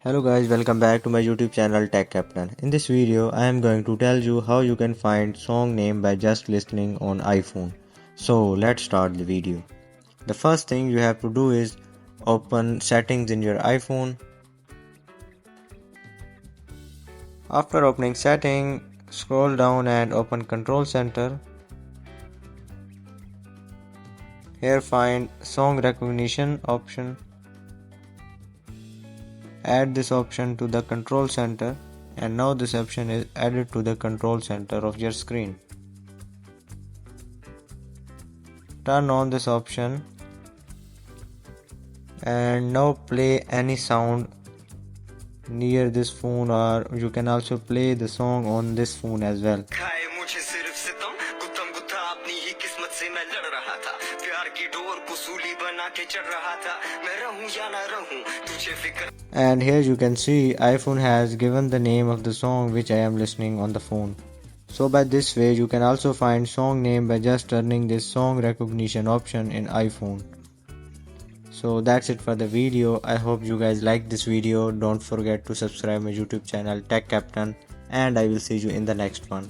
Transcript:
Hello guys, welcome back to my YouTube channel Tech Captain. In this video, I am going to tell you how you can find song name by just listening on iPhone. So let's start the video. The first thing you have to do is open settings in your iPhone. After opening setting, scroll down and open control center. Here find song recognition option. Add this option to the control center, and now this option is added to the control center of your screen. Turn on this option and now play any sound near this phone, or you can also play the song on this phone as well. And here you can see iPhone has given the name of the song which I am listening on the phone. So by this way you can also find song name by just turning this song recognition option in iPhone. So that's it for the video. I hope you guys like this video. Don't forget to subscribe my YouTube channel Tech Captain, and I will see you in the next one.